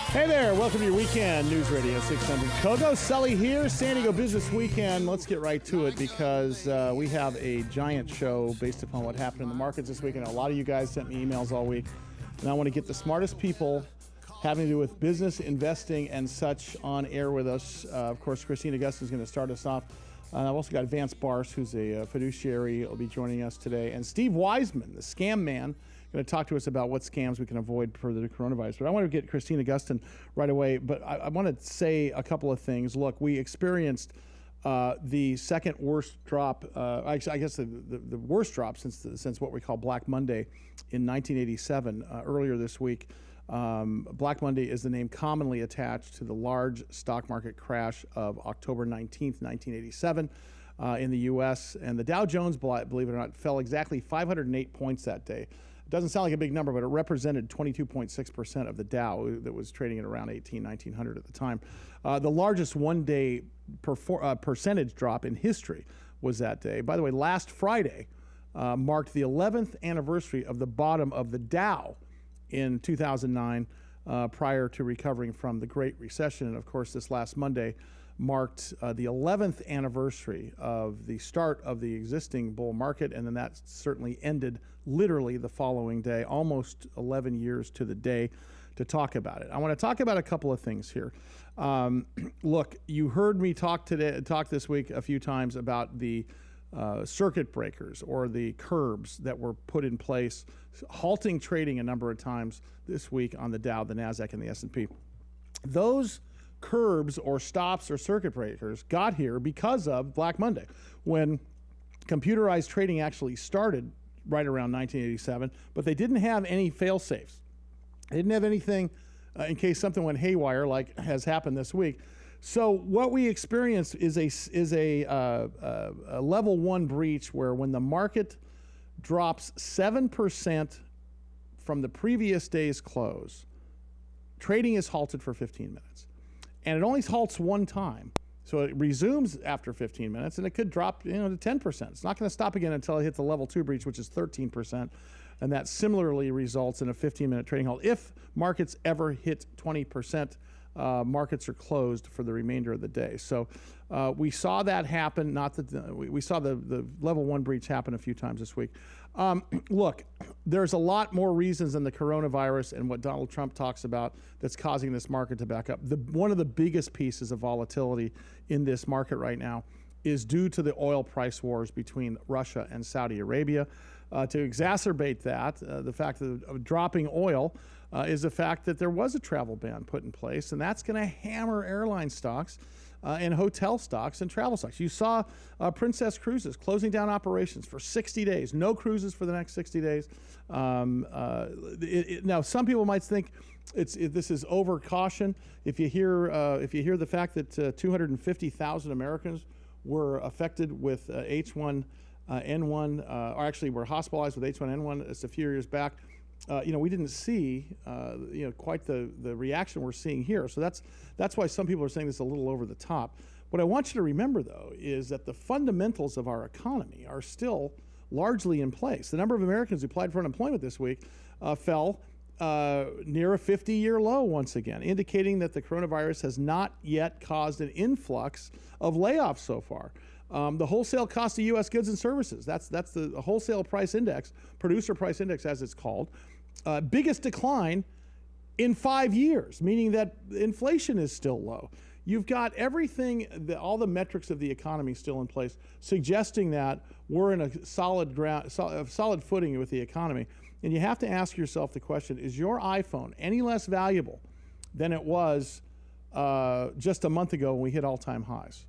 Hey there, welcome to your weekend News Radio 600. Kogo, Sully here, San Diego Business Weekend. Let's get right to it because we have a giant show based upon what happened in the markets this weekend. A lot of you guys sent me emails all week, and I want to get the smartest people having to do with business, investing, and such on air with us. Of course, Christina Gustin is going to start us off. I've also got Vance Barse, who's a fiduciary, will be joining us today. And Steve Weisman, the scam man, going to talk to us about what scams we can avoid for the coronavirus. But I want to get Christina Gustin right away. But I want to say a couple of things. Look, we experienced the second worst drop, I guess the worst drop since what we call Black Monday in 1987, earlier this week. Black Monday is the name commonly attached to the large stock market crash of October 19th, 1987 in the U.S. And the Dow Jones, believe it or not, fell exactly 508 points that day. It doesn't sound like a big number, but it represented 22.6% of the Dow that was trading at around 1900 at the time. The largest one-day percentage drop in history was that day. By the way, last Friday marked the 11th anniversary of the bottom of the Dow in 2009, prior to recovering from the Great Recession. And of course, this last Monday marked the 11th anniversary of the start of the existing bull market, and then that certainly ended literally the following day, almost 11 years to the day, to talk about it. I want to talk about a couple of things here. Look, you heard me talk this week a few times about the circuit breakers or the curbs that were put in place, halting trading a number of times this week on the Dow, the NASDAQ, and the S&P. Those curbs or stops or circuit breakers got here because of Black Monday, when computerized trading actually started right around 1987, but they didn't have any fail-safes. They didn't have anything in case something went haywire like has happened this week. So what we experienced is a level one breach where when the market drops 7% from the previous day's close, trading is halted for 15 minutes. And it only halts one time. So it resumes after 15 minutes, and it could drop to 10%. It's not going to stop again until it hits the level two breach, which is 13%. And that similarly results in a 15-minute trading halt. If markets ever hit 20%, markets are closed for the remainder of the day. So we saw that happen. Not that we saw the level one breach happen a few times this week. Look, there's a lot more reasons than the coronavirus and what Donald Trump talks about that's causing this market to back up. One of the biggest pieces of volatility in this market right now is due to the oil price wars between Russia and Saudi Arabia. To exacerbate that, the fact of dropping oil is the fact that there was a travel ban put in place, and that's going to hammer airline stocks and hotel stocks and travel stocks. You saw Princess Cruises closing down operations for 60 days, no cruises for the next 60 days. Now, some people might think this is over caution. If you hear the fact that 250,000 Americans were affected with H1N1, or actually were hospitalized with H1N1 just a few years back. We didn't see, quite the reaction we're seeing here. So that's why some people are saying this is a little over the top. What I want you to remember, though, is that the fundamentals of our economy are still largely in place. The number of Americans who applied for unemployment this week fell near a 50-year low once again, indicating that the coronavirus has not yet caused an influx of layoffs so far. The wholesale cost of U.S. goods and services, that's the wholesale price index, producer price index as it's called, biggest decline in 5 years, meaning that inflation is still low. You've got everything, all the metrics of the economy still in place, suggesting that we're in a solid footing with the economy. And you have to ask yourself the question, is your iPhone any less valuable than it was just a month ago when we hit all-time highs?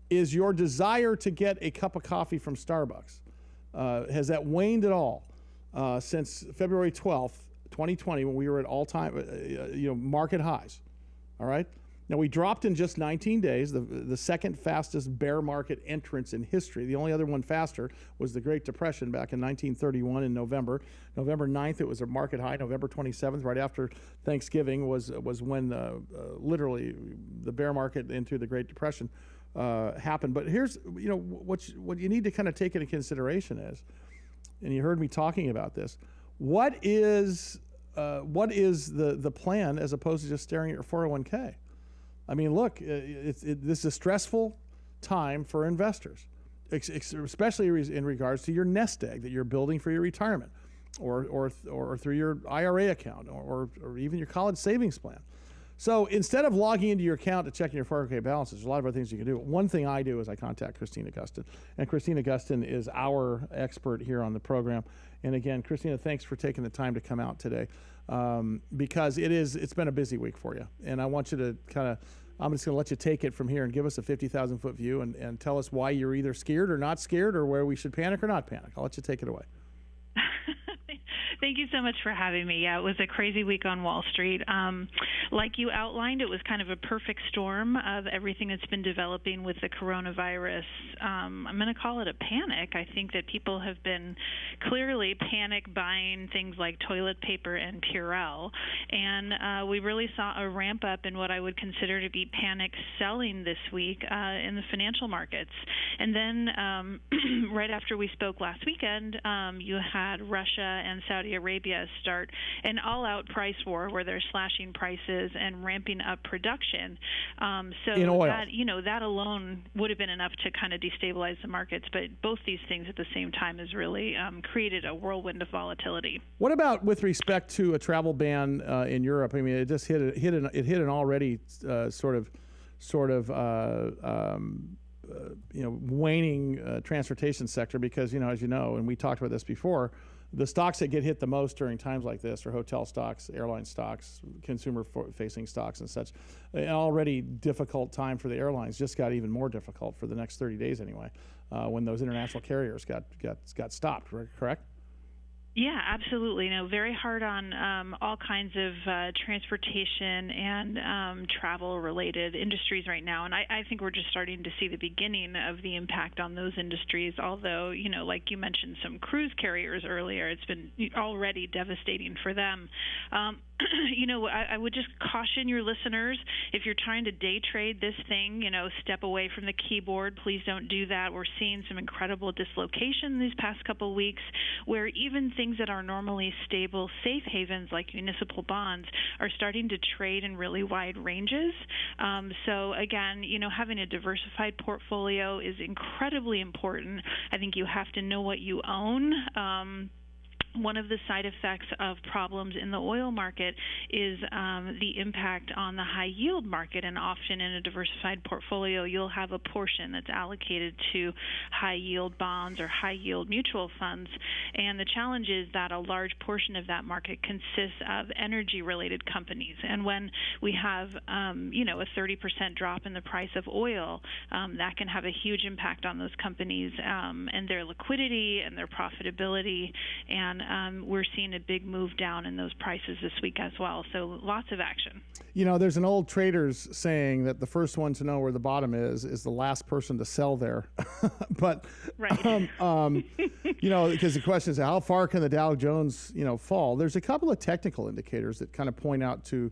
Is your desire to get a cup of coffee from Starbucks, has that waned at all since February 12th, 2020, when we were at all-time market highs? All right? Now, we dropped in just 19 days, the second fastest bear market entrance in history. The only other one faster was the Great Depression back in 1931 in November. November 9th, it was a market high. November 27th, right after Thanksgiving, was when literally the bear market into the Great Depression happened. But here's what you need to kind of take into consideration is and you heard me talking about this. What is the plan as opposed to just staring at your 401k? I mean, look, this is a stressful time for investors, especially in regards to your nest egg that you're building for your retirement, or through your IRA account, or even your college savings plan. So instead of logging into your account to checking your 401k balances, there's a lot of other things you can do. One thing I do is I contact Christina Gustin, and Christina Gustin is our expert here on the program. And again, Christina, thanks for taking the time to come out today, because it's been a busy week for you. And I want you to I'm just going to let you take it from here and give us a 50,000 foot view and tell us why you're either scared or not scared, or where we should panic or not panic. I'll let you take it away. Thank you so much for having me. Yeah, it was a crazy week on Wall Street. Like you outlined, it was kind of a perfect storm of everything that's been developing with the coronavirus. I'm going to call it a panic. I think that people have been clearly panic buying things like toilet paper and Purell. And we really saw a ramp up in what I would consider to be panic selling this week in the financial markets. And then right after we spoke last weekend, you had Russia and Saudi Arabia start an all-out price war where they're slashing prices and ramping up production. So in oil. That alone would have been enough to kind of destabilize the markets. But both these things at the same time has really created a whirlwind of volatility. What about with respect to a travel ban in Europe? I mean, it just hit an already waning transportation sector, because as you know, and we talked about this before, the stocks that get hit the most during times like this are hotel stocks, airline stocks, consumer-facing stocks, and such. An already difficult time for the airlines just got even more difficult for the next 30 days anyway, when those international carriers got stopped. Correct? Yeah, absolutely. Very hard on all kinds of transportation and travel-related industries right now. And I think we're just starting to see the beginning of the impact on those industries, although, like you mentioned, some cruise carriers earlier, it's been already devastating for them. I would just caution your listeners, if you're trying to day trade this thing, step away from the keyboard. Please don't do that. We're seeing some incredible dislocation these past couple of weeks, where even things that are normally stable safe havens like municipal bonds are starting to trade in really wide ranges. So again, having a diversified portfolio is incredibly important. I think you have to know what you own. One of the side effects of problems in the oil market is the impact on the high yield market, and often in a diversified portfolio you'll have a portion that's allocated to high yield bonds or high yield mutual funds, and the challenge is that a large portion of that market consists of energy related companies, and when we have a 30% drop in the price of oil, that can have a huge impact on those companies and their liquidity and their profitability, and we're seeing a big move down in those prices this week as well. So lots of action. There's an old trader's saying that the first one to know where the bottom is the last person to sell there. But, right. Because the question is, how far can the Dow Jones, fall? There's a couple of technical indicators that kind of point out to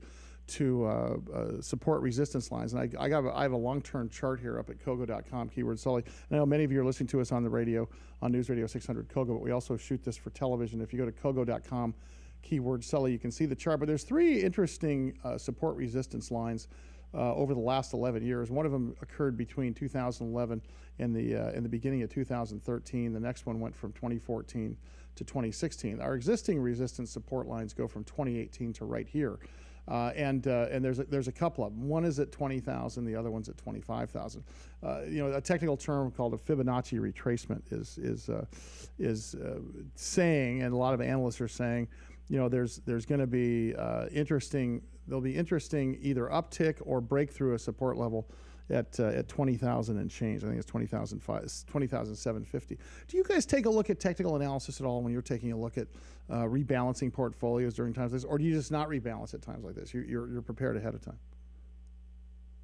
support resistance lines. And I have a long-term chart here up at Kogo.com, keyword Sully. And I know many of you are listening to us on the radio, on News Radio 600 Kogo, but we also shoot this for television. If you go to Kogo.com, keyword Sully, you can see the chart. But there's three interesting support resistance lines over the last 11 years. One of them occurred between 2011 and the beginning of 2013. The next one went from 2014 to 2016. Our existing resistance support lines go from 2018 to right here. And there's a couple of them. One is at 20,000, the other one's at 25,000. A technical term called a Fibonacci retracement is saying, and a lot of analysts are saying, there's going to be there'll be interesting either uptick or breakthrough a support level at 20,000 and change. I think it's 20,750. Do you guys take a look at technical analysis at all when you're taking a look at rebalancing portfolios during times like this, or do you just not rebalance at times like this? You're prepared ahead of time?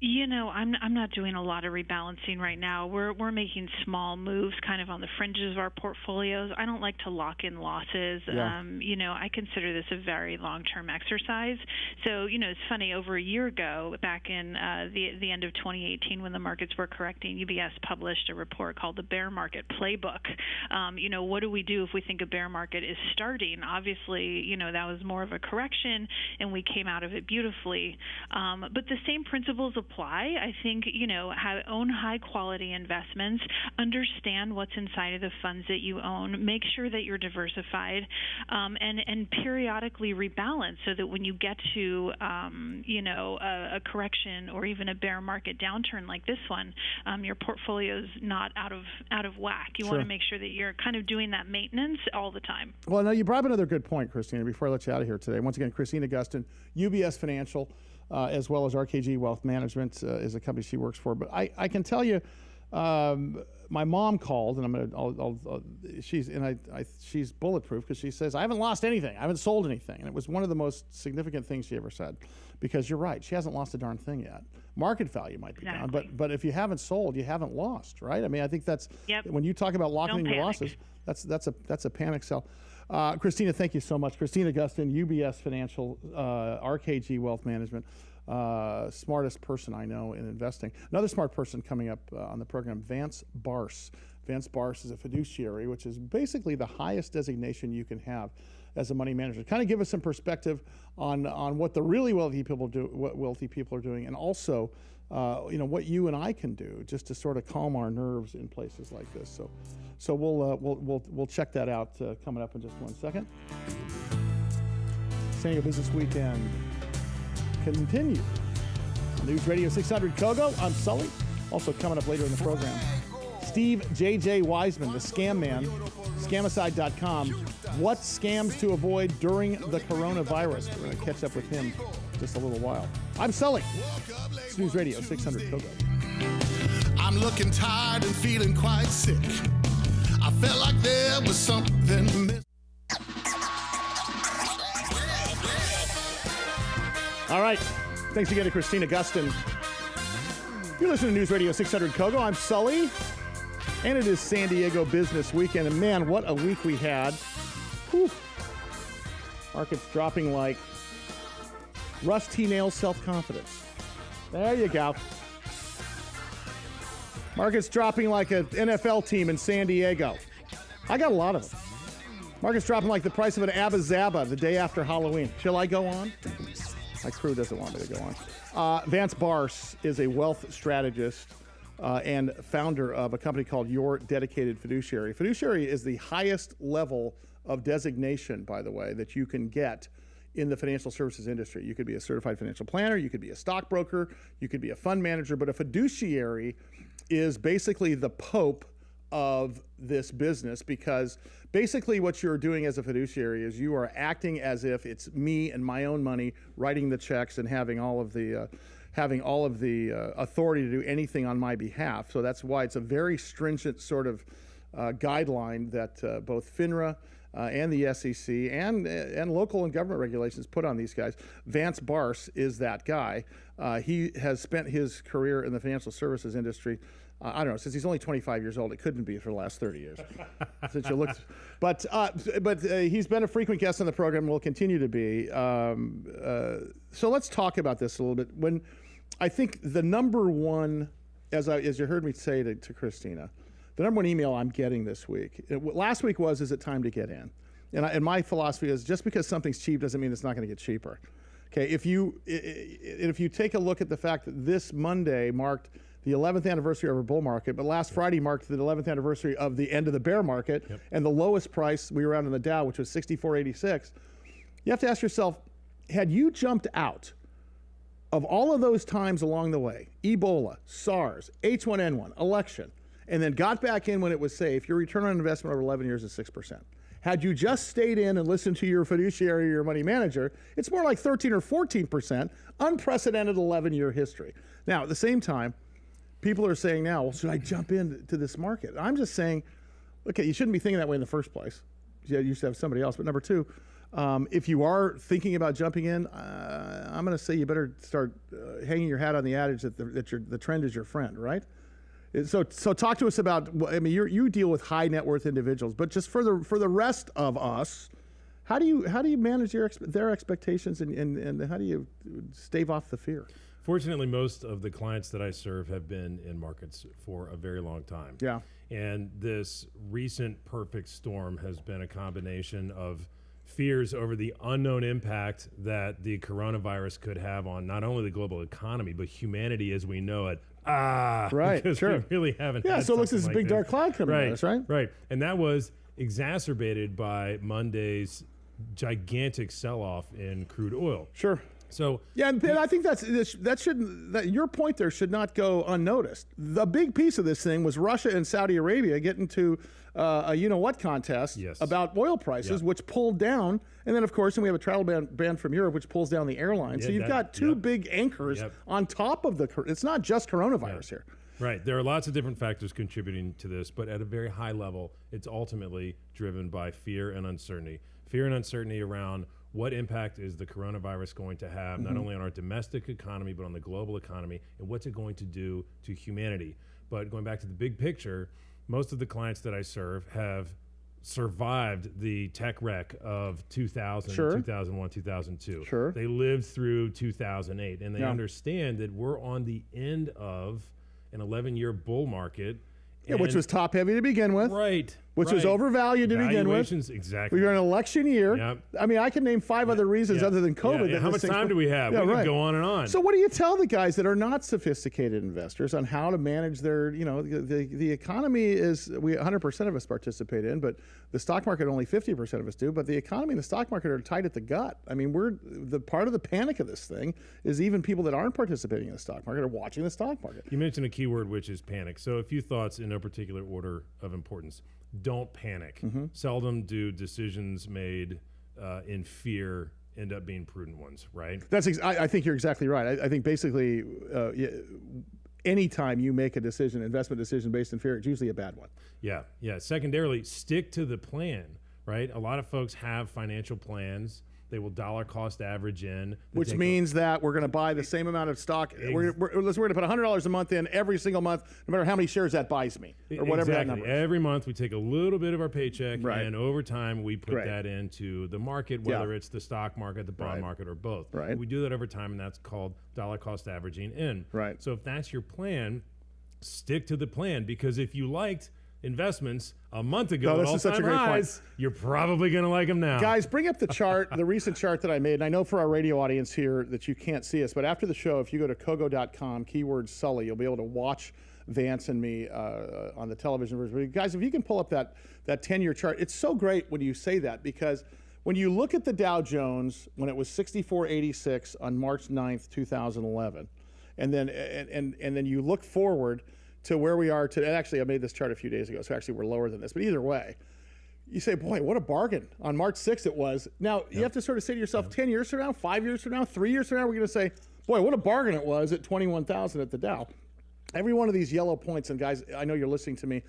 I'm not doing a lot of rebalancing right now. We're making small moves kind of on the fringes of our portfolios. I don't like to lock in losses. Yeah. I consider this a very long-term exercise. So, it's funny, over a year ago, back in the end of 2018 when the markets were correcting, UBS published a report called the Bear Market Playbook. What do we do if we think a bear market is starting? Obviously, that was more of a correction, and we came out of it beautifully. But the same principles apply. I think, own high-quality investments, understand what's inside of the funds that you own, make sure that you're diversified, and periodically rebalance so that when you get to, a correction or even a bear market downturn like this one, your portfolio's not out of whack. You want to make sure that you're kind of doing that maintenance all the time. Well, now you brought up another good point, Christina, before I let you out of here today. Once again, Christina Gustin, UBS Financial, as well as RKG Wealth Management is a company she works for. But I can tell you, my mom called, and she's bulletproof because she says, I haven't lost anything. I haven't sold anything. And it was one of the most significant things she ever said, because you're right. She hasn't lost a darn thing yet. Market value might be down, but if you haven't sold, you haven't lost, right? I mean, I think that's, when you talk about locking in your losses, that's a panic sell. Christina, thank you so much. Christina Gustin, UBS Financial, RKG Wealth Management, smartest person I know in investing. Another smart person coming up on the program, Vance Barse. Vance Barse is a fiduciary, which is basically the highest designation you can have as a money manager. Kind of give us some perspective on what the really wealthy people do, what wealthy people are doing, and also what you and I can do just to sort of calm our nerves in places like this. So we'll check that out coming up in just 1 second. San Diego Business Weekend continue. News Radio 600 Kogo. I'm Sully. Also coming up later in the program, Steve J.J. Weisman, the scam man, scamicide.com. What scams to avoid during the coronavirus? We're going to catch up with him in just a little while. I'm Sully. It's News Radio 600 Kogo. I'm looking tired and feeling quite sick. I felt like there was something missing. All right. Thanks again to Christina Gustin. You're listening to News Radio 600 Kogo. I'm Sully, and it is San Diego Business Weekend. And man, what a week we had. Whew. Markets dropping like rusty nail self-confidence. There you go. Markets dropping like an NFL team in San Diego. I got a lot of them. Markets dropping like the price of an Abba Zaba the day after Halloween. Shall I go on? My crew doesn't want me to go on. Vance Barse is a wealth strategist and founder of a company called Your Dedicated Fiduciary. Fiduciary is the highest level of designation, by the way, that you can get in the financial services industry. You could be a certified financial planner, you could be a stockbroker, you could be a fund manager, but a fiduciary is basically the pope of this business, because basically what you're doing as a fiduciary is you are acting as if it's me and my own money, writing the checks and having all of the authority to do anything on my behalf. So that's why it's a very stringent sort of guideline that both FINRA and the SEC and local and government regulations put on these guys. Vance Barse is that guy. He has spent his career in the financial services industry. I don't know, since he's only 25 years old. It couldn't be for the last 30 years. Since you looked, but he's been a frequent guest on the program and will continue to be. So let's talk about this a little bit. When I think the number one, as you heard me say to Christina, the number one email I'm getting this week, last week was, is it time to get in? And my philosophy is, just because something's cheap doesn't mean it's not going to get cheaper. Okay, if you take a look at the fact that this Monday marked the 11th anniversary of our bull market, but last Friday marked the 11th anniversary of the end of the bear market, and the lowest price we were at in the Dow, which was 64.86, you have to ask yourself, had you jumped out of all of those times along the way, Ebola, SARS, H1N1, election, and then got back in when it was safe, your return on investment over 11 years is 6%. Had you just stayed in and listened to your fiduciary or your money manager, it's more like 13 or 14%, unprecedented 11-year history. Now, at the same time, people are saying now, well, should I jump into this market? I'm just saying, okay, you shouldn't be thinking that way in the first place. You should have somebody else. But number two, If you are thinking about jumping in, I'm going to say you better start hanging your hat on the adage that the trend is your friend, right? So talk to us about. I mean, you deal with high net worth individuals, but just for the rest of us, how do you manage their expectations and how do you stave off the fear? Fortunately, most of the clients that I serve have been in markets for a very long time. Yeah. And this recent perfect storm has been a combination of fears over the unknown impact that the coronavirus could have on not only the global economy, but humanity as we know it. Right, because sure. we really haven't Yeah, had so it looks something this like big this. dark cloud coming at us, right? Right. And that was exacerbated by Monday's gigantic sell-off in crude oil. Sure. So yeah, and I think your point there should not go unnoticed. The big piece of this thing was Russia and Saudi Arabia getting to a you-know-what contest about oil prices, which pulled down. And then, of course, we have a travel ban from Europe, which pulls down the airlines. Yeah, so you've got two big anchors on top of it's not just coronavirus here. Right. There are lots of different factors contributing to this, but at a very high level, it's ultimately driven by fear and uncertainty. Fear and uncertainty around what impact is the coronavirus going to have, not only on our domestic economy, but on the global economy, and what's it going to do to humanity. But going back to the big picture, most of the clients that I serve have survived the tech wreck of 2000, 2001, 2002. Sure. They lived through 2008, and they understand that we're on the end of an 11-year bull market. Yeah, which was top heavy to begin with. Right. Which was overvalued to begin with. Exactly. We were in an election year. Yep. I mean, I can name 5 other reasons other than COVID. Yeah. How much time do we have? Yeah, we can go on and on. So what do you tell the guys that are not sophisticated investors on how to manage their, the economy is, 100% of us participate in, but the stock market only 50% of us do, but the economy and the stock market are tight at the gut. I mean, the part of the panic of this thing is even people that aren't participating in the stock market are watching the stock market. You mentioned a key word, which is panic. So a few thoughts in no particular order of importance. Don't panic. Seldom do decisions made in fear end up being prudent ones, right? I think you're exactly right. I think basically anytime you make a decision, investment decision based in fear, it's usually a bad one. Yeah. Secondarily, stick to the plan, right? A lot of folks have financial plans. They will dollar cost average in. Which means that we're going to buy the same amount of stock. We're going to put $100 a month in every single month, no matter how many shares that buys me, or whatever that number is. Every month we take a little bit of our paycheck, and over time we put that into the market, whether it's the stock market, the bond market, or both. Right. We do that over time, and that's called dollar cost averaging in. Right. So if that's your plan, stick to the plan, because if you liked investments a month ago at all-time highs, you're probably going to like them now. Guys, bring up the chart, the recent chart that I made. And I know for our radio audience here that you can't see us, but after the show, if you go to kogo.com, keyword Sully, you'll be able to watch Vance and me on the television version. Guys, if you can pull up that 10-year chart, it's so great when you say that, because when you look at the Dow Jones when it was 6486 on March 9th, 2011, and then you look forward to where we are today. Actually, I made this chart a few days ago, so actually we're lower than this. But either way, you say, boy, what a bargain. On March 6th it was. Now, you have to sort of say to yourself, 10 years from now, 5 years from now, 3 years from now, we're going to say, boy, what a bargain it was at 21,000 at the Dow. Every one of these yellow points, and guys, I know you're listening to me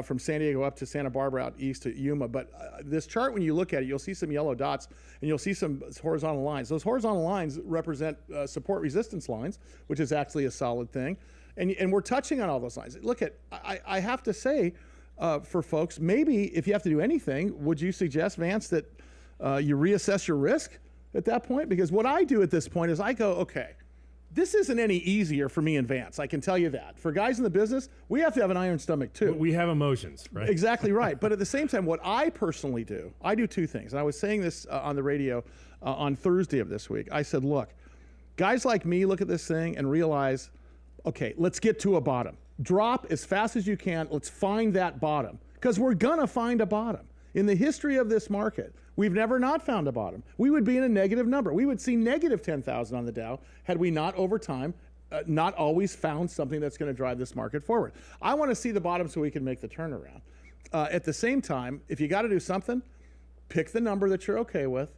from San Diego up to Santa Barbara out east to Yuma, but this chart, when you look at it, you'll see some yellow dots, and you'll see some horizontal lines. Those horizontal lines represent support resistance lines, which is actually a solid thing. And we're touching on all those lines. Look I have to say, for folks, maybe if you have to do anything, would you suggest, Vance, that you reassess your risk at that point? Because what I do at this point is I go, okay, this isn't any easier for me and Vance. I can tell you that. For guys in the business, we have to have an iron stomach too. We have emotions, right? Exactly right. But at the same time, what I personally do, I do two things. And I was saying this on the radio on Thursday of this week. I said, look, guys like me look at this thing and realize, okay, let's get to a bottom. Drop as fast as you can. Let's find that bottom, because we're going to find a bottom. In the history of this market, we've never not found a bottom. We would be in a negative number. We would see negative 10,000 on the Dow had we not, over time, not always found something that's going to drive this market forward. I want to see the bottom so we can make the turnaround. At the same time, if you got to do something, pick the number that you're okay with,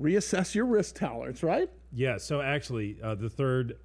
reassess your risk tolerance, right? Yeah, so actually, the third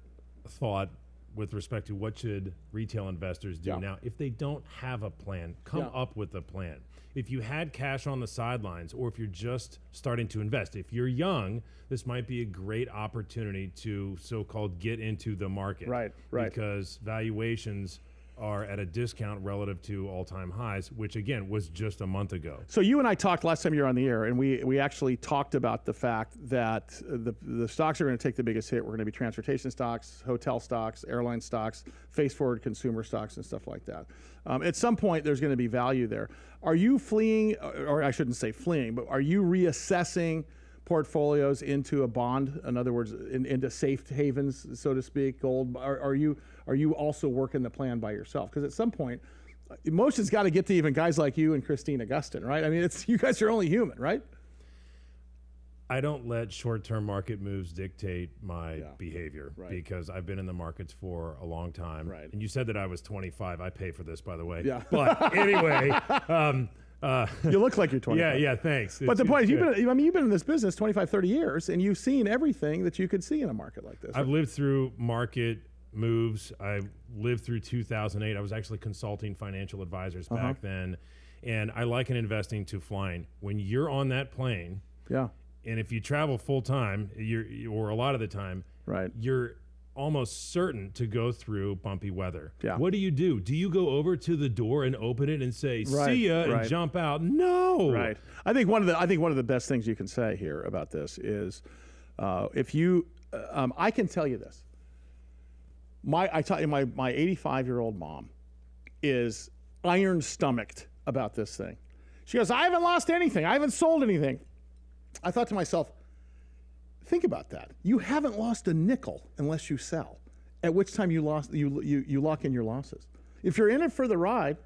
thought with respect to what should retail investors do now. If they don't have a plan, come up with a plan. If you had cash on the sidelines, or if you're just starting to invest, if you're young, this might be a great opportunity to so-called get into the market. Right. Because valuations are at a discount relative to all-time highs, which again was just a month ago. So you and I talked last time you were on the air, and we actually talked about the fact that the stocks are going to take the biggest hit. We're going to be transportation stocks, hotel stocks, airline stocks, face-forward consumer stocks, and stuff like that. At some point, there's going to be value there. Are you fleeing, or I shouldn't say fleeing, but are you reassessing portfolios into a bond? In other words, into safe havens, so to speak, gold? Are you also working the plan by yourself? Because at some point, emotions got to get to even guys like you and Christina Gustin, right? I mean, you guys are only human, right? I don't let short-term market moves dictate my behavior because I've been in the markets for a long time. Right. And you said that I was 25. I pay for this, by the way. Yeah. But anyway, you look like you're 25. Yeah, thanks. But the point is, you've been in this business 25, 30 years, and you've seen everything that you could see in a market like this. I've lived through market moves. I lived through 2008. I was actually consulting financial advisors back then, and I liken investing to flying. When you're on that plane, and if you travel full time, or a lot of the time, you're almost certain to go through bumpy weather. What do? Do you go over to the door and open it and say "see ya" and jump out? No. I think one of the best things you can say here about this is, if you, I can tell you this. My 85-year-old mom is iron-stomached about this thing. She goes, I haven't lost anything. I haven't sold anything. I thought to myself, think about that. You haven't lost a nickel unless you sell, at which time you lock in your losses. If you're in it for the ride,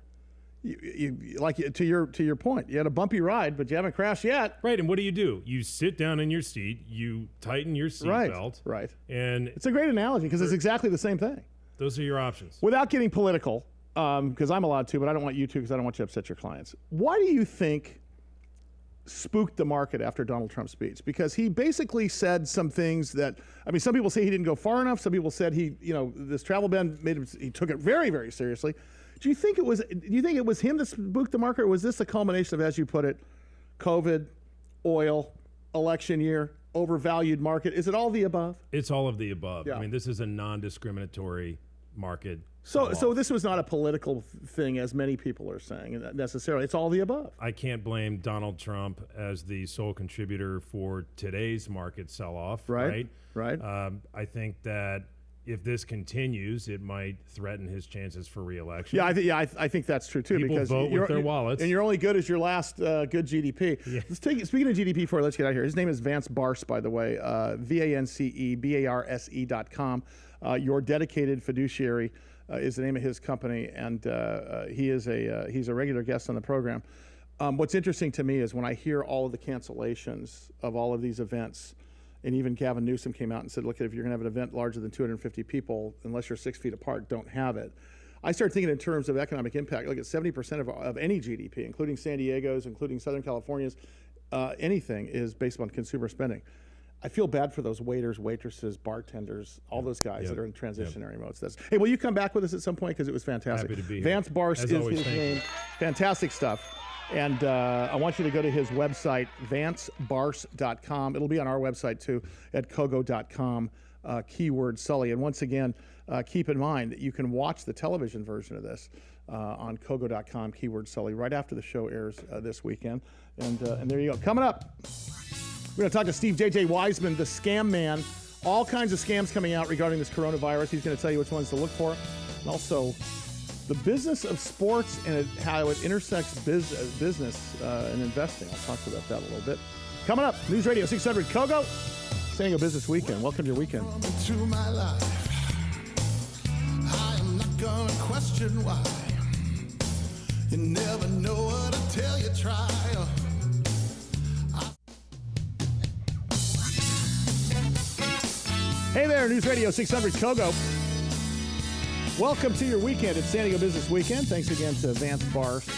to your point, you had a bumpy ride, but you haven't crashed yet. Right, and what do? You sit down in your seat, you tighten your seatbelt. Right. And it's a great analogy because it's exactly the same thing. Those are your options. Without getting political, because I'm allowed to, but I don't want you to because I don't want you to upset your clients. Why do you think spooked the market after Donald Trump's speech? Because he basically said some things that, some people say he didn't go far enough. Some people said this travel ban he took it very, very seriously. Do you think it was him that spooked the market, or was this a culmination of, as you put it, COVID, oil, election year, overvalued market? Is it all the above? It's all of the above. Yeah. This is a non-discriminatory market. So this was not a political thing, as many people are saying, necessarily. It's all the above. I can't blame Donald Trump as the sole contributor for today's market sell-off. Right. I think that if this continues, it might threaten his chances for re-election. I think that's true too. People because vote with their wallets, and you're only good as your last good GDP. Yeah. Speaking of GDP, let's get out of here. His name is Vance Barse, by the way. VanceBarse.com. Your dedicated fiduciary is the name of his company, and he's a regular guest on the program. What's interesting to me is when I hear all of the cancellations of all of these events. And even Gavin Newsom came out and said, look, if you're going to have an event larger than 250 people, unless you're 6 feet apart, don't have it. I start thinking in terms of economic impact. Look at 70% of any GDP, including San Diego's, including Southern California's, anything is based on consumer spending. I feel bad for those waiters, waitresses, bartenders, all those guys that are in transitionary modes. Hey, will you come back with us at some point? Because it was fantastic. Happy to be here. Vance Barse is his name. Fantastic stuff. And I want you to go to his website, vancebarse.com. It'll be on our website, too, at kogo.com, keyword Sully. And once again, keep in mind that you can watch the television version of this on kogo.com, keyword Sully, right after the show airs this weekend. And there you go. Coming up, we're going to talk to Steve J.J. Weisman, the scam man. All kinds of scams coming out regarding this coronavirus. He's going to tell you which ones to look for. And also, the business of sports and how it intersects business and investing. I'll talk about that a little bit. Coming up, News Radio 600 Kogo, San Diego Business Weekend. Welcome to your weekend. To my life, I am not gonna question why. You never know what until you try. Hey there, News Radio 600 Kogo. Welcome to your weekend at San Diego Business Weekend. Thanks again to Vance Barse,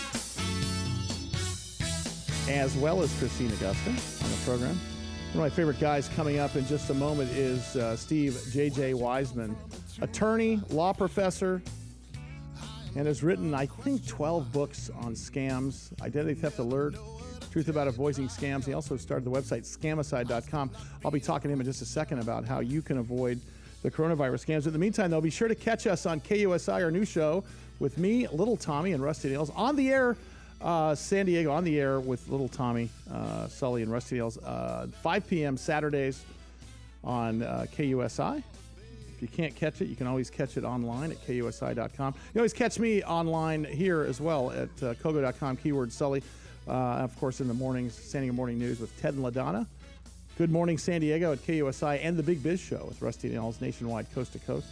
as well as Christina Gustin on the program. One of my favorite guys coming up in just a moment is Steve J.J. Weisman. attorney, law professor, and has written, I think, 12 books on scams, identity theft alert, truth about avoiding scams. He also started the website scamicide.com. I'll be talking to him in just a second about how you can avoid the coronavirus scams. In the meantime, though, be sure to catch us on KUSI, our new show, with me, Little Tommy, and Rusty Nails. On the air, San Diego, on the air with Little Tommy, Sully, and Rusty Nails, 5 p.m. Saturdays on KUSI. If you can't catch it, you can always catch it online at KUSI.com. You always catch me online here as well at Kogo.com, keyword Sully. Of course, in the mornings, San Diego Morning News with Ted and LaDonna. Good Morning San Diego at KUSI, and The Big Biz Show with Rusty Nails, nationwide, coast to coast.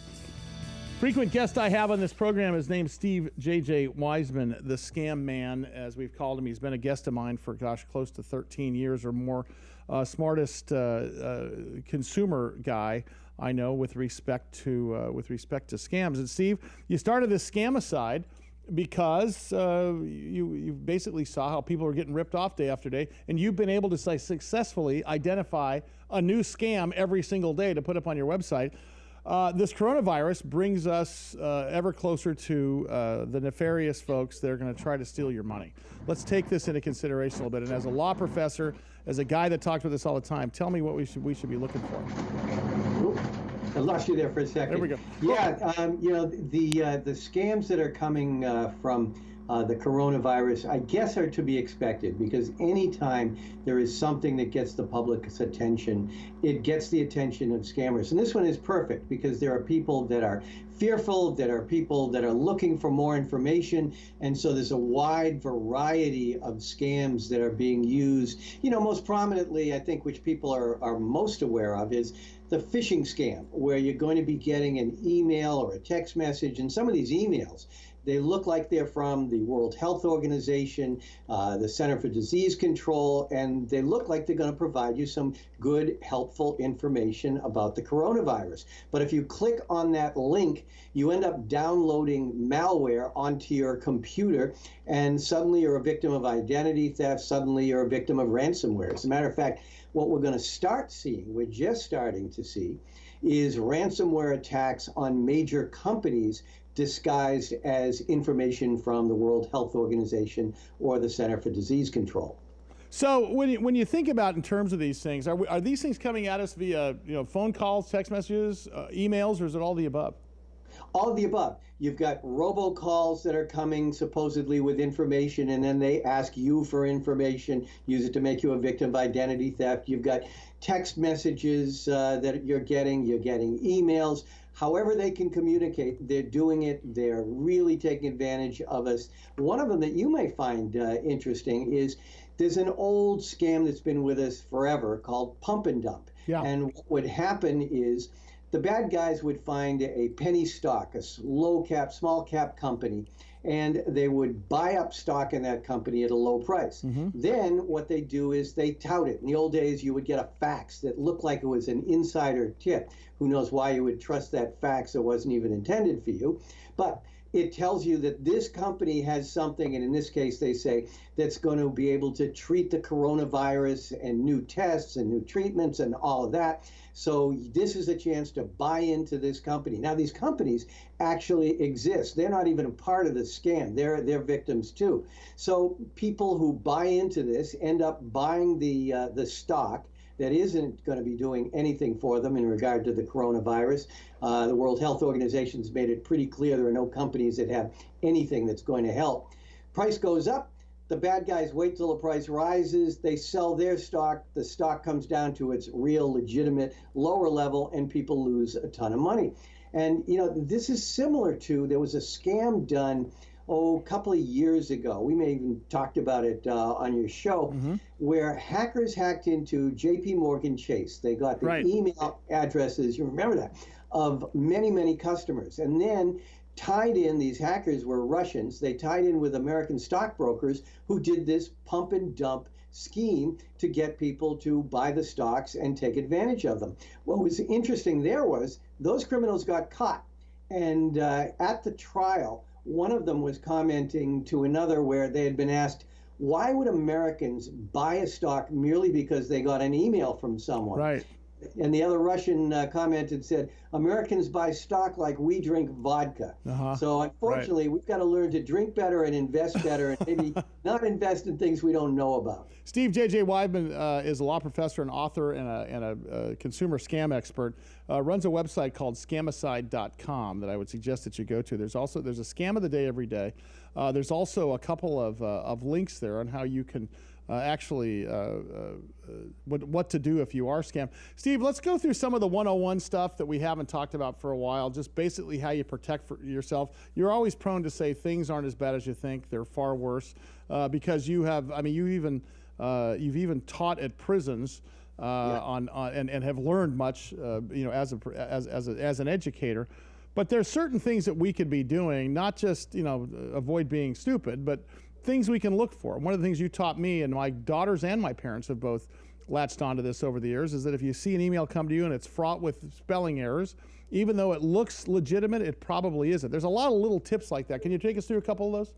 Frequent guest I have on this program is named Steve J.J. Weisman, the scam man, as we've called him. He's been a guest of mine for, close to 13 years or more. Smartest consumer guy I know with respect to scams. And Steve, you started this Scamicide because you basically saw how people were getting ripped off day after day, and you've been able to successfully identify a new scam every single day to put up on your website. This coronavirus brings us ever closer to the nefarious folks that are going to try to steal your money. Let's take this into consideration a little bit. And as a law professor, as a guy that talks with us all the time, tell me what we should be looking for. Oop, I lost you there for a second. There we go. Yeah, the scams that are coming from the coronavirus, I guess, are to be expected, because anytime there is something that gets the public's attention, it gets the attention of scammers. And this one is perfect because there are people that are fearful, that are people that are looking for more information. And so there's a wide variety of scams that are being used. Most prominently, I think, which people are most aware of, is the phishing scam, where you're going to be getting an email or a text message. And some of these emails, they look like they're from the World Health Organization, the Center for Disease Control, and they look like they're going to provide you some good, helpful information about the coronavirus. But if you click on that link, you end up downloading malware onto your computer, and suddenly you're a victim of identity theft, suddenly you're a victim of ransomware. As a matter of fact, what we're going to start seeing, we're just starting to see, is ransomware attacks on major companies disguised as information from the World Health Organization or the Center for Disease Control. So when you think about in terms of these things, are these things coming at us via phone calls, text messages, emails, or is it all the above? All of the above. You've got robocalls that are coming supposedly with information, and then they ask you for information, use it to make you a victim of identity theft. You've got text messages that you're getting emails. However they can communicate, they're doing it. They're really taking advantage of us. One of them that you may find interesting is there's an old scam that's been with us forever called pump and dump. Yeah. And what would happen is the bad guys would find a penny stock, a small cap company, and they would buy up stock in that company at a low price. Mm-hmm. Then what they do is they tout it. In the old days, you would get a fax that looked like it was an insider tip. Who knows why you would trust that fax that wasn't even intended for you. But it tells you that this company has something, and in this case, they say, that's going to be able to treat the coronavirus and new tests and new treatments and all of that. So this is a chance to buy into this company. Now, these companies actually exist. They're not even a part of the scam. They're victims too. So people who buy into this end up buying the stock that isn't going to be doing anything for them in regard to the coronavirus. The World Health Organization has made it pretty clear there are no companies that have anything that's going to help. Price goes up. The bad guys wait till the price rises. They sell their stock. The stock comes down to its real, legitimate, lower level, and people lose a ton of money. And, this is similar to, there was a scam done a couple of years ago. We may even talked about it on your show, mm-hmm. where hackers hacked into JP Morgan Chase. They got the email addresses, you remember that, of many, many customers. And then tied in, these hackers were Russians, they tied in with American stockbrokers who did this pump and dump scheme to get people to buy the stocks and take advantage of them. What was interesting there was those criminals got caught. And at the trial, one of them was commenting to another where they had been asked, why would Americans buy a stock merely because they got an email from someone? Right. And the other Russian commented, said, Americans buy stock like we drink vodka. So unfortunately, we've got to learn to drink better and invest better and maybe not invest in things we don't know about. Steve J.J. Weisman is a law professor and author and a consumer scam expert. Runs a website called scamicide.com that I would suggest that you go to. There's a scam of the day every day. There's also a couple of links there on how you can what to do if you are scammed. Steve, let's go through some of the 101 stuff that we haven't talked about for a while, just basically how you protect yourself. You're always prone to say things aren't as bad as you think. They're far worse because you've even taught at prisons and have learned much, as an educator. But there's certain things that we could be doing, not just, avoid being stupid, but things we can look for. One of the things you taught me, and my daughters and my parents have both latched onto this over the years, is that if you see an email come to you and it's fraught with spelling errors, even though it looks legitimate, it probably isn't. There's a lot of little tips like that. Can you take us through a couple of those?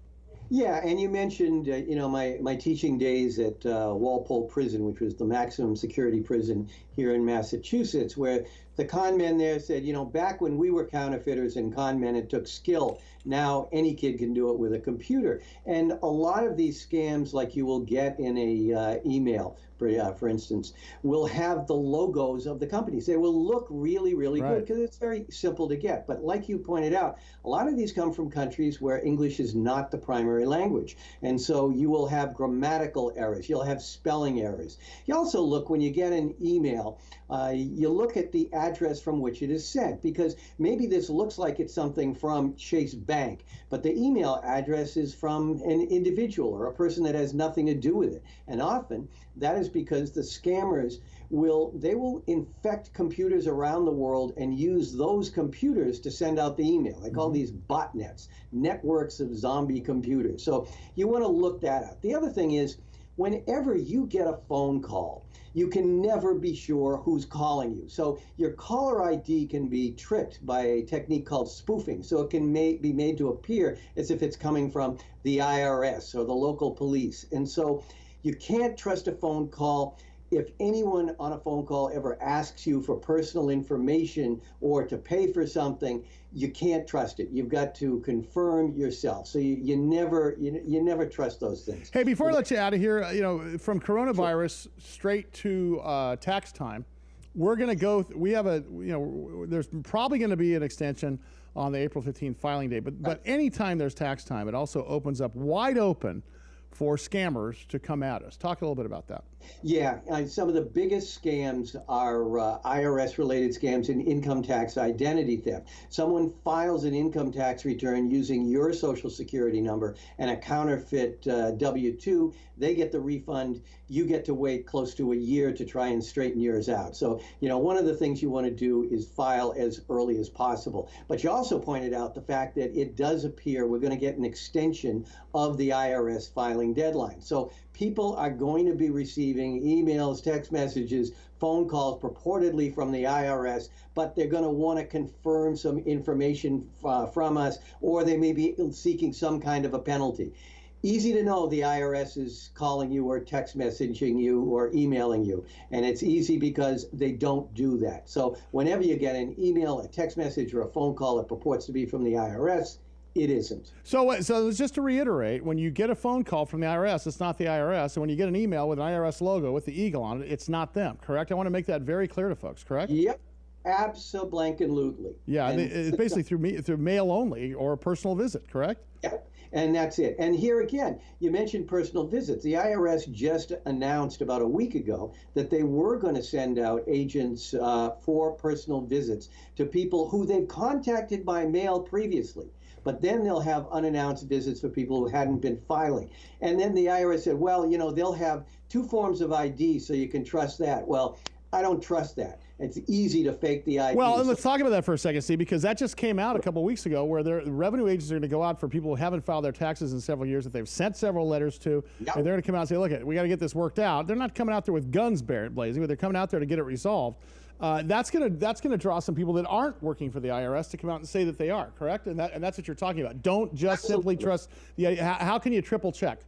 Yeah, and you mentioned, my teaching days at Walpole Prison, which was the maximum security prison here in Massachusetts, where the con men there said, back when we were counterfeiters and con men, it took skill. Now any kid can do it with a computer. And a lot of these scams, like you will get in a email, for instance, will have the logos of the companies. They will look really, really good because it's very simple to get. But like you pointed out, a lot of these come from countries where English is not the primary language. And so you will have grammatical errors. You'll have spelling errors. You also look, when you get an email, you look at the address from which it is sent, because maybe this looks like it's something from Chase Bank, but the email address is from an individual or a person that has nothing to do with it. And often that is because the scammers will infect computers around the world and use those computers to send out the email. They call these botnets, networks of zombie computers. So you want to look that up. The other thing is, whenever you get a phone call, you can never be sure who's calling you. So your caller ID can be tricked by a technique called spoofing. So it can be made to appear as if it's coming from the IRS or the local police. And so you can't trust a phone call. If anyone on a phone call ever asks you for personal information or to pay for something, you can't trust it. You've got to confirm yourself. So you never trust those things. Hey, before I let you out of here, from coronavirus straight to tax time, we're going to go. We have there's probably going to be an extension on the April 15th filing date. But anytime there's tax time, it also opens up wide open for scammers to come at us. Talk a little bit about that. Yeah, some of the biggest scams are IRS-related scams and income tax identity theft. Someone files an income tax return using your Social Security number and a counterfeit W-2. They get the refund. You get to wait close to a year to try and straighten yours out. So, one of the things you want to do is file as early as possible. But you also pointed out the fact that it does appear we're going to get an extension of the IRS filing deadline. So people are going to be receiving emails, text messages, phone calls purportedly from the IRS, but they're going to want to confirm some information from us, or they may be seeking some kind of a penalty. Easy to know the IRS is calling you or text messaging you or emailing you. And it's easy because they don't do that. So whenever you get an email, a text message, or a phone call that purports to be from the IRS, it isn't. So just to reiterate, when you get a phone call from the IRS, it's not the IRS. And when you get an email with an IRS logo with the eagle on it, it's not them, correct? I want to make that very clear to folks, correct? Yep. Abso-blank-and-lutely. Yeah, and it's basically through mail only or a personal visit, correct? Yeah, and that's it. And here again, you mentioned personal visits. The IRS just announced about a week ago that they were going to send out agents for personal visits to people who they've contacted by mail previously. But then they'll have unannounced visits for people who hadn't been filing. And then the IRS said, well, they'll have two forms of ID, so you can trust that. Well, I don't trust that. It's easy to fake the ID. Well, and let's talk about that for a second, Steve, because that just came out a couple of weeks ago, where the revenue agents are going to go out for people who haven't filed their taxes in several years that they've sent several letters to. Yep. And they're going to come out and say, look, we got to get this worked out. They're not coming out there with guns blazing, but they're coming out there to get it resolved. That's gonna draw some people that aren't working for the IRS to come out and say that they are, correct? And that's what you're talking about. Don't just simply trust the. How can you triple check?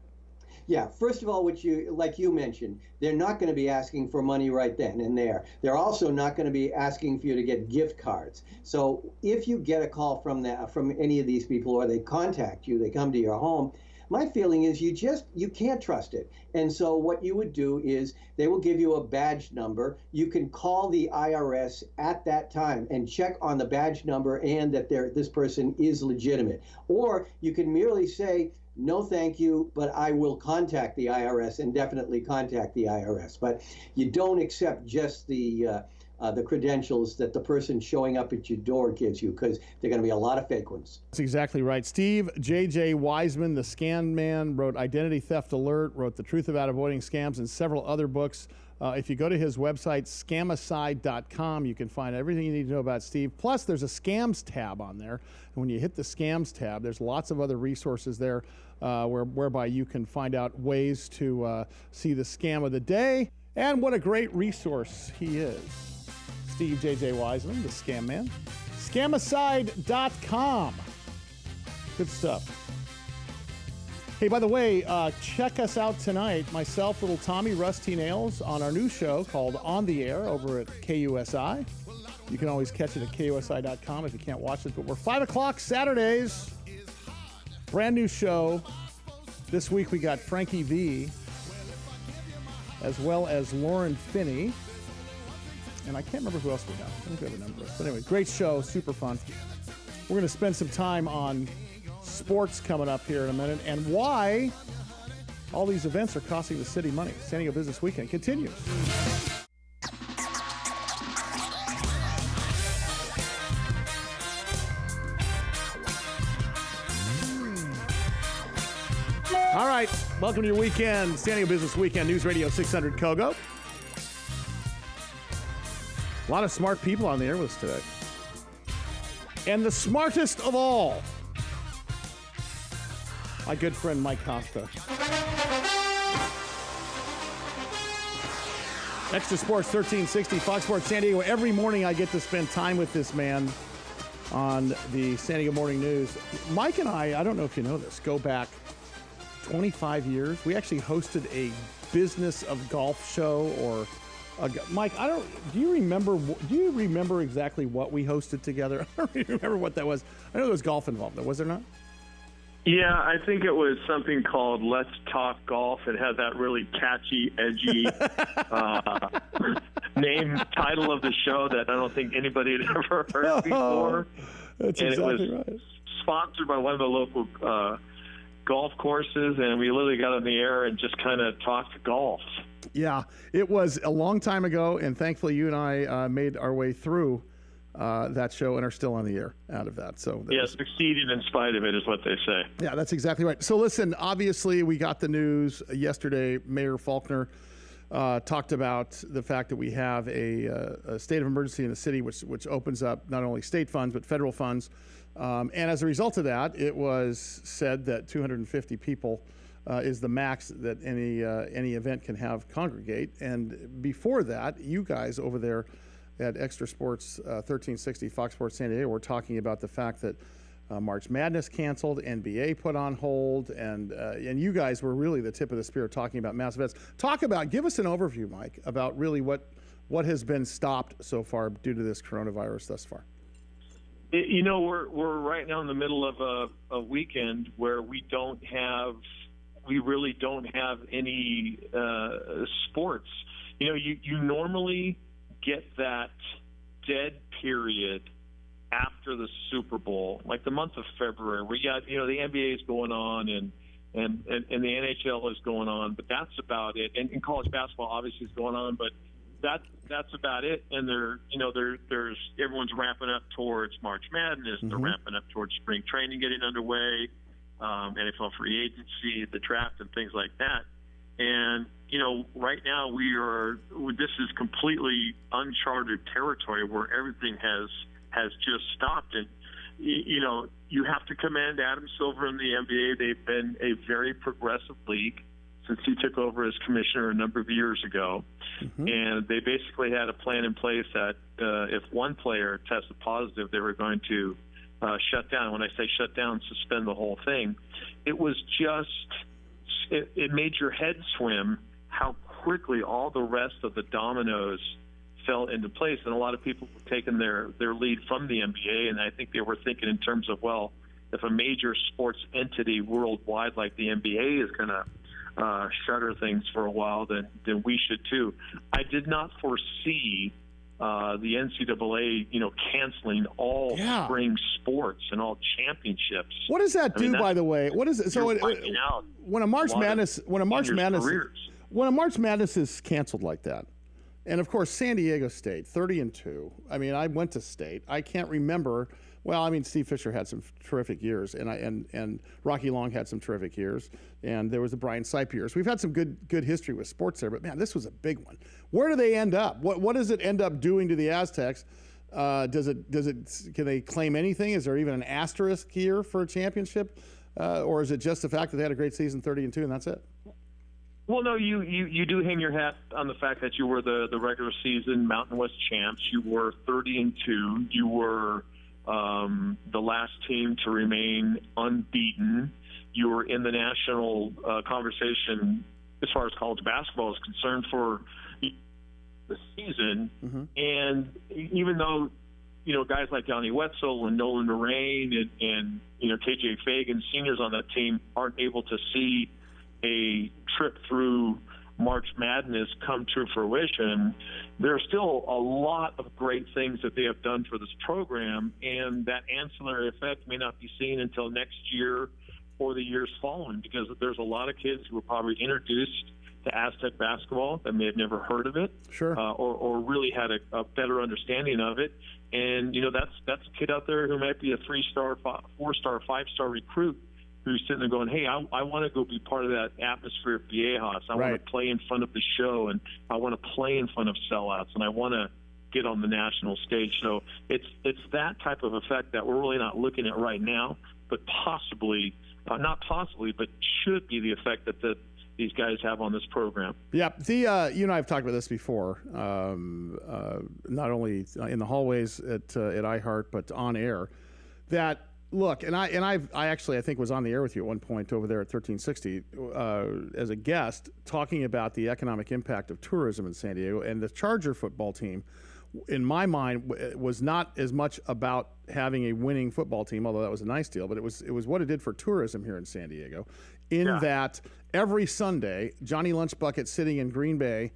Yeah, first of all, like you mentioned, they're not going to be asking for money right then and there. They're also not going to be asking for you to get gift cards. So if you get a call from any of these people, or they contact you, they come to your home, my feeling is you can't trust it. And so what you would do is they will give you a badge number. You can call the IRS at that time and check on the badge number and that this person is legitimate. Or you can merely say, no, thank you, but I will contact the IRS and definitely contact the IRS. But you don't accept just the credentials that the person showing up at your door gives you, because there are going to be a lot of fake ones. That's exactly right. Steve J.J. Weisman, the Scam Man, wrote Identity Theft Alert, wrote The Truth About Avoiding Scams, and several other books. If you go to his website, scamicide.com, you can find everything you need to know about Steve. Plus, there's a Scams tab on there. And when you hit the Scams tab, there's lots of other resources there whereby you can find out ways to see the scam of the day. And what a great resource he is. Steve J.J. Weisman, the Scam Man. Scamicide.com. Good stuff. Hey, by the way, check us out tonight, myself, little Tommy, Rusty Nails, on our new show called On the Air over at KUSI. You can always catch it at KUSI.com if you can't watch it. But we're 5 o'clock Saturdays. Brand new show. This week we got Frankie V, as well as Lauren Finney. And I can't remember who else we got. I think we have a number. But anyway, great show, super fun. We're going to spend some time on sports coming up here in a minute, and why all these events are costing the city money. San Diego Business Weekend continues. All right, welcome to your weekend, San Diego Business Weekend, News Radio 600 Kogo. A lot of smart people on the air with us today. And the smartest of all, my good friend Mike Costa. XTRA Sports 1360, Fox Sports San Diego. Every morning I get to spend time with this man on the San Diego Morning News. Mike and I don't know if you know this, go back 25 years. We actually hosted a business of golf show, or Mike, do you remember exactly what we hosted together? I don't remember what that was. I know there was golf involved though, was there not? Yeah, I think it was something called Let's Talk Golf. It had that really catchy, edgy title of the show that I don't think anybody had ever heard before. That's and exactly it was right. sponsored by one of the local golf courses, and we literally got on the air and just kind of talked golf. Yeah, it was a long time ago, and thankfully you and I made our way through that show and are still on the air out of that. So succeeded in spite of it is what they say. Yeah, that's exactly right. So listen, obviously we got the news yesterday. Mayor Faulkner talked about the fact that we have a state of emergency in the city, which opens up not only state funds but federal funds. And as a result of that, it was said that 250 people is the max that any event can have congregate. And before that, you guys over there at XTRA Sports 1360 Fox Sports San Diego were talking about the fact that March Madness canceled, NBA put on hold, and you guys were really the tip of the spear talking about mass events. Give us an overview, Mike, about really what has been stopped so far due to this coronavirus thus far. We're right now in the middle of a weekend where we really don't have any sports. You normally get that dead period after the Super Bowl, like the month of February, where you got, the NBA is going on and the NHL is going on, but that's about it. And college basketball obviously is going on, but that's about it. And there's everyone's ramping up towards March Madness. Mm-hmm. They're ramping up towards spring training getting underway, NFL free agency, the draft, and things like that. And right now this is completely uncharted territory where everything has just stopped. And you have to commend Adam Silver and the NBA. They've been a very progressive league since he took over as commissioner a number of years ago. Mm-hmm. And they basically had a plan in place that if one player tested positive, they were going to shut down. When I say shut down, suspend the whole thing. It was just it made your head swim how quickly all the rest of the dominoes fell into place. And a lot of people were taking their lead from the NBA, and I think they were thinking in terms of, well, if a major sports entity worldwide like the NBA is going to shutter things for a while, then we should too. I did not foresee the NCAA, canceling all spring sports and all championships. What does that do, by the way? What is it? So when a March Madness is canceled like that, and of course San Diego State 30-2. I mean, I went to State. I can't remember. Well, I mean, Steve Fisher had some terrific years, and Rocky Long had some terrific years, and there was the Brian Sipe years. We've had some good history with sports there, but man, this was a big one. Where do they end up? What does it end up doing to the Aztecs? Can they claim anything? Is there even an asterisk here for a championship, or is it just the fact that they had a great season, 30-2, and that's it? Well, no, you do hang your hat on the fact that you were the regular season Mountain West champs. You were 30-2. You were the last team to remain unbeaten. You were in the national conversation as far as college basketball is concerned for the season. Mm-hmm. And even though, guys like Donnie Wetzel and Nolan Lorraine and KJ Fagan, seniors on that team, aren't able to see a trip through March Madness come to fruition, there are still a lot of great things that they have done for this program, and that ancillary effect may not be seen until next year or the years following, because there's a lot of kids who were probably introduced to Aztec basketball that may have never heard of it, sure, or really had a better understanding of it. And that's a kid out there who might be a 3-star, 4-star, 5-star recruit who's sitting there going, hey, I want to go be part of that atmosphere of Viejas. I want to play in front of the show, and I want to play in front of sellouts, and I want to get on the national stage. So it's that type of effect that we're really not looking at right now, but possibly, not possibly, but should be the effect that these guys have on this program. Yeah, you and I have talked about this before, not only in the hallways at iHeart, but on air, that look, and I think was on the air with you at one point over there at 1360 as a guest, talking about the economic impact of tourism in San Diego. And the Charger football team, in my mind, was not as much about having a winning football team, although that was a nice deal, but it was what it did for tourism here in San Diego, that every Sunday, Johnny Lunchbucket sitting in Green Bay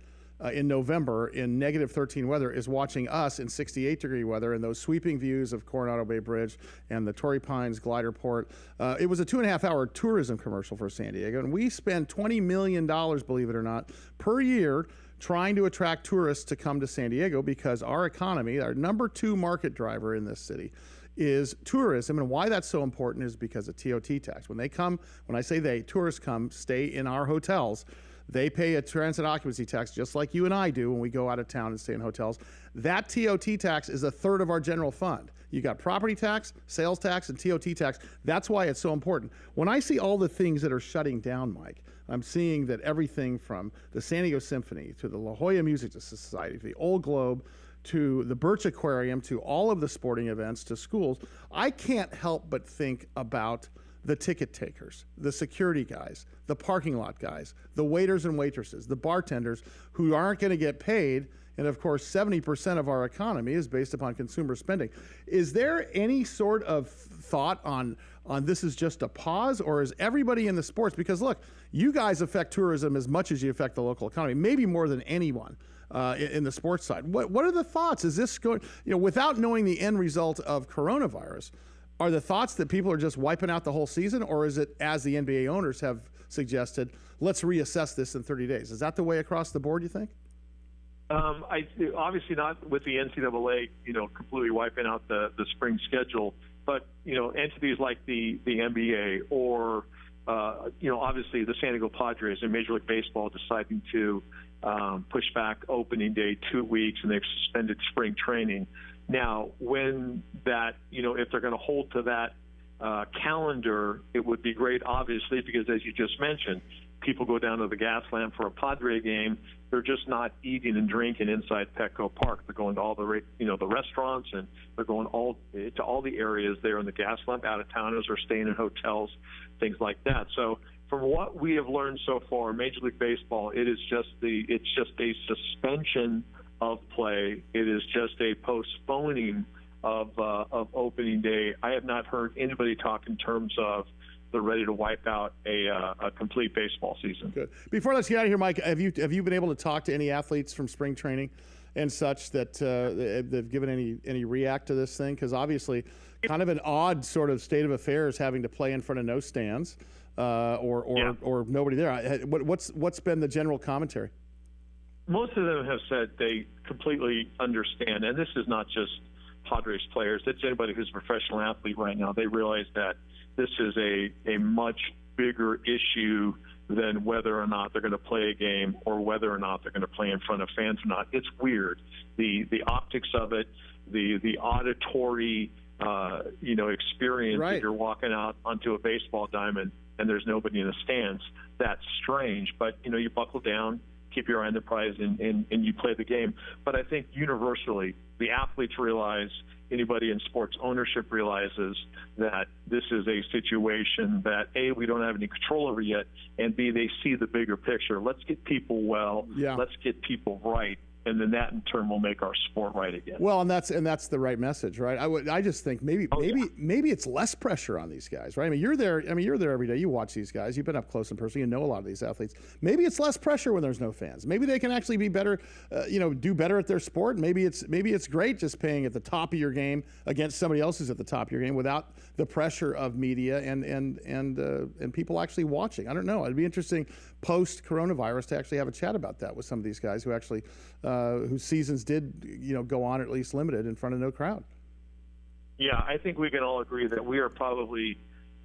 in November in negative 13 weather is watching us in 68-degree weather and those sweeping views of Coronado Bay Bridge and the Torrey Pines glider port. It was a 2.5-hour tourism commercial for San Diego, and we spend $20 million, believe it or not, per year trying to attract tourists to come to San Diego, because our economy, our number 2 market driver in this city, is tourism. And why that's so important is because of TOT tax. When I say tourists come, stay in our hotels, they pay a transit occupancy tax just like you and I do when we go out of town and stay in hotels. That TOT tax is a third of our general fund. You got property tax, sales tax, and TOT tax. That's why it's so important. When I see all the things that are shutting down, Mike, I'm seeing that everything from the San Diego Symphony to the La Jolla Music Society, to the Old Globe, to the Birch Aquarium, to all of the sporting events, to schools, I can't help but think about the ticket takers, the security guys, the parking lot guys, the waiters and waitresses, the bartenders who aren't going to get paid. And of course, 70% of our economy is based upon consumer spending. Is there any sort of thought on this is just a pause, or is everybody in the sports? Because look, you guys affect tourism as much as you affect the local economy, maybe more than anyone in the sports side. What are the thoughts? Is this going, without knowing the end result of coronavirus, are the thoughts that people are just wiping out the whole season, or is it, as the NBA owners have suggested, let's reassess this in 30 days? Is that the way across the board, you think? Obviously not with the NCAA, completely wiping out the spring schedule, but, entities like the NBA or, obviously the San Diego Padres and Major League Baseball deciding to push back opening day 2 weeks, and they've suspended spring training. Now, when that, if they're going to hold to that calendar, it would be great, obviously, because as you just mentioned, people go down to the Gaslamp for a Padre game. They're just not eating and drinking inside Petco Park. They're going to all the restaurants, and they're going to all the areas there in the Gaslamp. Out-of-towners are staying in hotels, things like that. So from what we have learned so far, Major League Baseball, it's just a suspension of play. It is just a postponing of opening day. I have not heard anybody talk in terms of they're ready to wipe out a complete baseball season. Good. Before let's get out of here, Mike, have you been able to talk to any athletes from spring training and such that they've given any react to this thing? Because obviously, kind of an odd sort of state of affairs having to play in front of no stands or nobody there. What's been the general commentary? Most of them have said they completely understand, and this is not just Padres players. It's anybody who's a professional athlete right now. They realize that this is a much bigger issue than whether or not they're going to play a game or whether or not they're going to play in front of fans or not. It's weird. The optics of it, the auditory experience right. If you're walking out onto a baseball diamond and there's nobody in the stands, that's strange. But you buckle down, keep your eye on the prize, and you play the game. But I think universally, the athletes realize, anybody in sports ownership realizes that this is a situation that, A, we don't have any control over yet, and B, they see the bigger picture. Let's get people well. Yeah. Let's get people right. And then that in turn will make our sport right again. Well, and that's the right message, right? I just think maybe it's less pressure on these guys, right? I mean, you're there every day. You watch these guys. You've been up close and personal. You know a lot of these athletes. Maybe it's less pressure when there's no fans. Maybe they can actually be better, do better at their sport. Maybe it's great just playing at the top of your game against somebody else who's at the top of your game without the pressure of media and people actually watching. I don't know. It'd be interesting post coronavirus to actually have a chat about that with some of these guys who actually whose seasons did go on, or at least limited, in front of no crowd. Yeah, I think we can all agree that we are probably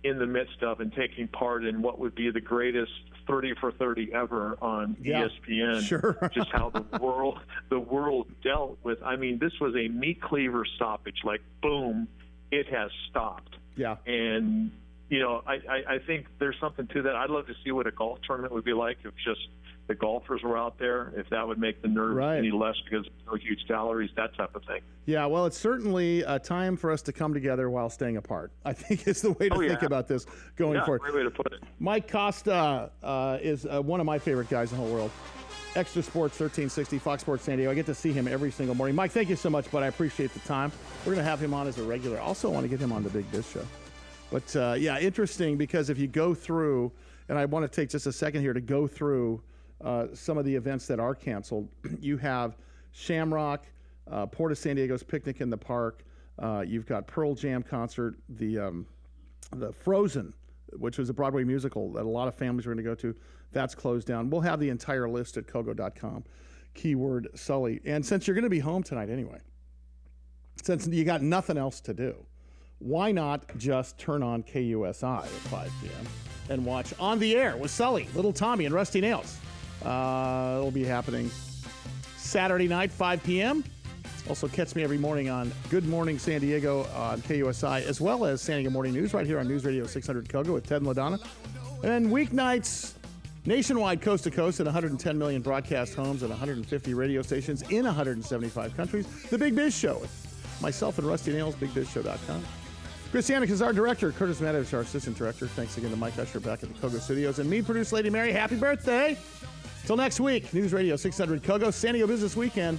in the midst of and taking part in what would be the greatest 30 for 30 ever on ESPN. Sure. Just how the world dealt with. I mean, this was a meat cleaver stoppage. Like, boom, it has stopped. Yeah. And I think there's something to that. I'd love to see what a golf tournament would be like if just the golfers were out there, if that would make the nerves any less because of no huge salaries, that type of thing. Yeah, well, it's certainly a time for us to come together while staying apart, I think is the way to think about this going forward. Great way to put it. Mike Costa is one of my favorite guys in the whole world. XTRA Sports 1360, Fox Sports San Diego. I get to see him every single morning. Mike, thank you so much, but I appreciate the time. We're going to have him on as a regular. Also want to get him on the Big Biz Show. But, interesting, because if you go through, and I want to take just a second here to go through some of the events that are canceled. You have Shamrock, Port of San Diego's Picnic in the Park. You've got Pearl Jam concert, the Frozen, which was a Broadway musical that a lot of families are going to go to. That's closed down. We'll have the entire list at Kogo.com. Keyword Sully. And since you're going to be home tonight anyway, since you got nothing else to do, why not just turn on KUSI at 5 p.m. and watch On the Air with Sully, Little Tommy, and Rusty Nails. It'll be happening Saturday night, 5 p.m. Also, catch me every morning on Good Morning San Diego on KUSI, as well as San Diego Morning News right here on News Radio 600 Kogo with Ted and LaDonna. And weeknights nationwide, coast to coast, at 110 million broadcast homes and 150 radio stations in 175 countries. The Big Biz Show with myself and Rusty Nails, BigBizShow.com. Christina is our director. Curtis Maddox is our assistant director. Thanks again to Mike Usher back at the Kogo Studios. And me, producer Lady Mary. Happy birthday. Till next week, News Radio 600 Kogo, San Diego Business Weekend.